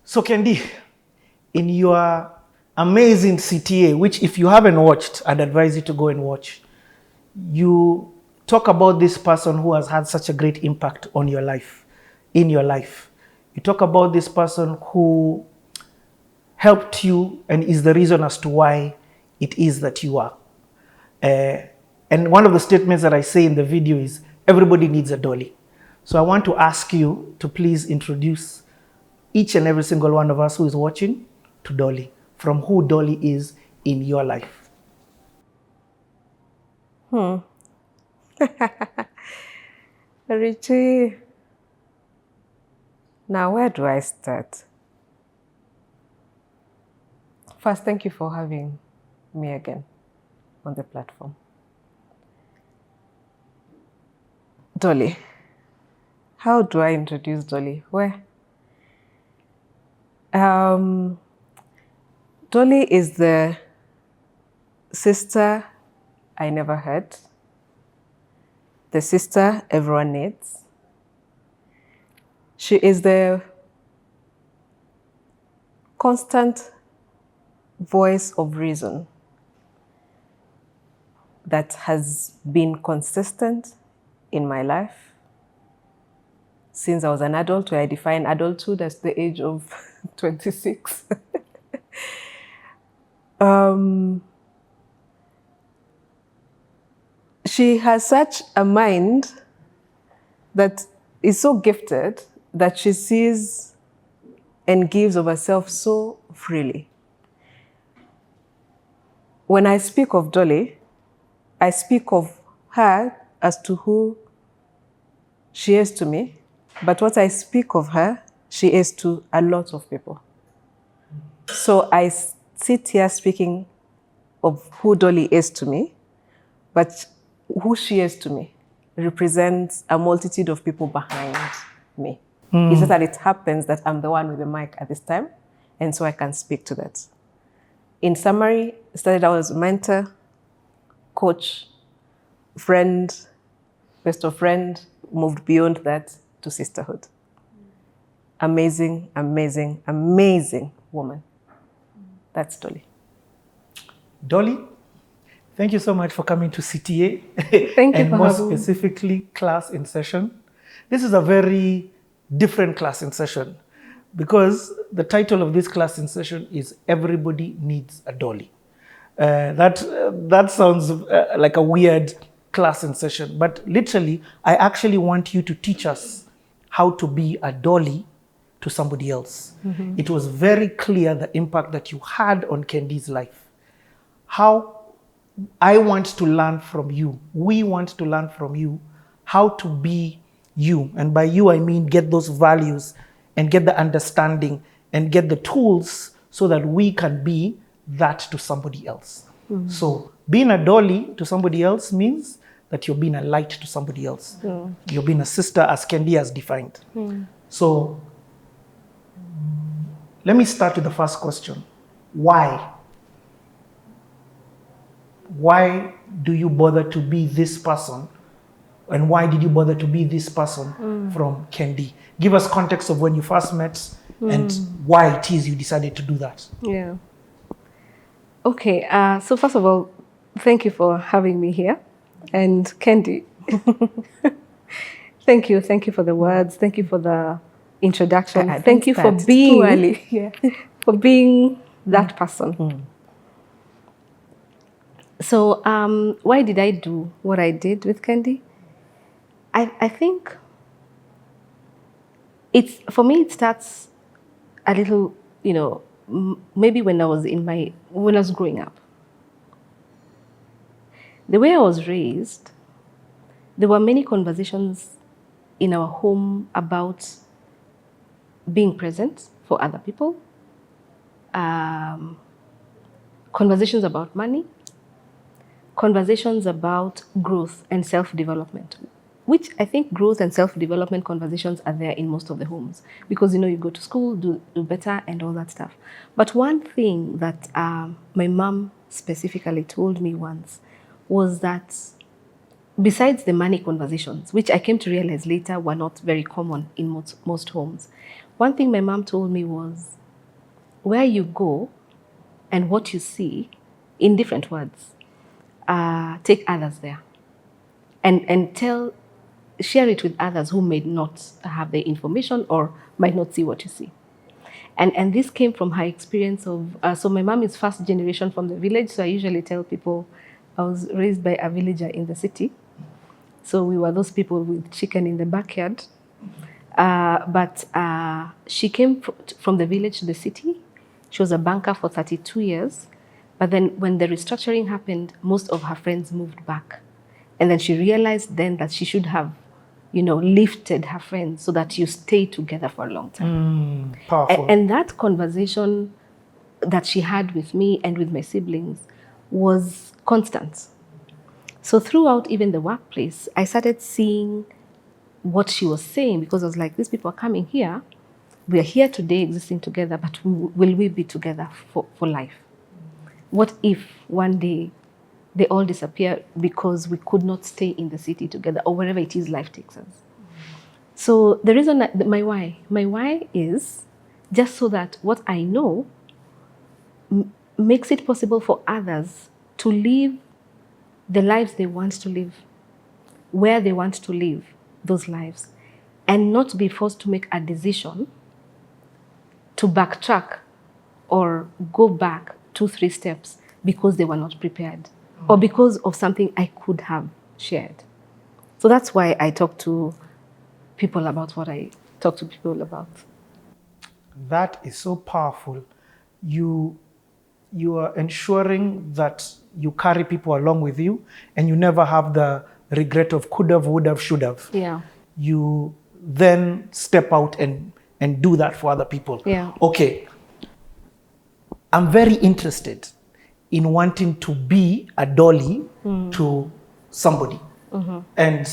So Kendi, in your amazing CTA, which if you haven't watched, I'd advise you to go and watch, you talk about this person who has had such a great impact on your life, in your life. You talk about this person who helped you and is the reason as to why it is that you are. And one of the statements that I say in the video is, everybody needs a dolly. So I want to ask you to please introduce each and every single one of us who is watching to Dolly, from who Dolly is in your life. Richie, now where do I start? First, thank you for having me again on the platform. Dolly. How do I introduce Dolly? Where? Dolly is the sister I never had, the sister everyone needs. She is the constant voice of reason that has been consistent in my life since I was an adult, where I define adulthood as the age of 26. She has such a mind that is so gifted that she sees and gives of herself so freely. When I speak of Dolly, I speak of her as to who she is to me, but what I speak of her, she is to a lot of people. So I sit here speaking of who Dolly is to me, but who she is to me represents a multitude of people behind me. It's just that it happens that I'm the one with the mic at this time, and so I can speak to that. In summary, I started out as a mentor, coach, friend, best of friend, moved beyond that to sisterhood. Amazing, amazing, amazing woman. That's Dolly. Dolly, thank you so much for coming to CTA. Thank you and for more having me. specifically, class in session. This is a very different class in session because the title of this class in session is Everybody Needs a Dolly. That sounds like a weird class in session, but literally, I actually want you to teach us how to be a dolly to somebody else. It was very clear the impact that you had on Kendi's life. How I want to learn from you, we want to learn from you how to be you. And by you, I mean get those values and get the understanding and get the tools so that we can be that to somebody else. So being a dolly to somebody else means that you're being a light to somebody else. You're being a sister as Kendi has defined. So let me start with the first question. Why? Why do you bother to be this person? And why did you bother to be this person from Kendi? Give us context of when you first met and why it is you decided to do that. Yeah. Okay, so first of all, thank you for having me here. And Kendi, thank you for the words. Thank you for the introduction. Thank you for being, for being that person. So why did I do what I did with Kendi? I think for me, it starts a little, maybe when I was growing up. The way I was raised, there were many conversations in our home about being present for other people, conversations about money, conversations about growth and self-development, which I think growth and self-development conversations are there in most of the homes because, you go to school, do better and all that stuff. But one thing that my mom specifically told me once was that besides the money conversations, which I came to realize later were not very common in most homes, one thing my mom told me was, where you go and what you see, in different words, take others there and share it with others who may not have the information or might not see what you see. And this came from her experience of, so my mom is first generation from the village, so I usually tell people I was raised by a villager in the city. So we were those people with chicken in the backyard. But she came from the village to the city. She was a banker for 32 years. But then when the restructuring happened, most of her friends moved back. And then she realized then that she should have, lifted her friends so that you stay together for a long time. Powerful. And that conversation that she had with me and with my siblings was constant. So throughout even the workplace, I started seeing what she was saying, because I was like, these people are coming here. We are here today existing together, but will we be together for life? What if one day they all disappear because we could not stay in the city together, or wherever it is life takes us? So the reason my why is just so that what I know makes it possible for others to live the lives they want to live, where they want to live those lives, and not be forced to make a decision to backtrack or go back 2-3 steps because they were not prepared or because of something I could have shared. So that's why I talk to people about what I talk to people about. That is so powerful. You are ensuring that you carry people along with you, and you never have the regret of could have, would have, should have. Yeah. You then step out and do that for other people. Yeah. Okay. I'm very interested in wanting to be a dolly to somebody. And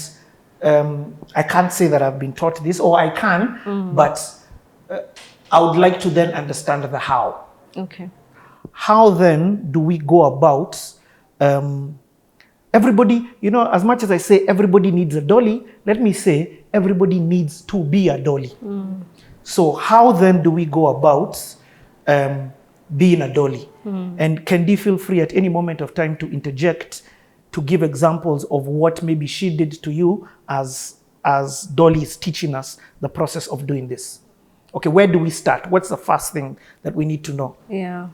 I can't say that I've been taught this, or I can, but I would like to then understand the how. Okay. How then do we go about everybody, as much as I say everybody needs a dolly, let me say everybody needs to be a dolly. So how then do we go about being a dolly? And Kendi, feel free at any moment of time to interject, to give examples of what maybe she did to you as Dolly is teaching us the process of doing this. Okay, where do we start? What's the first thing that we need to know? Yeah.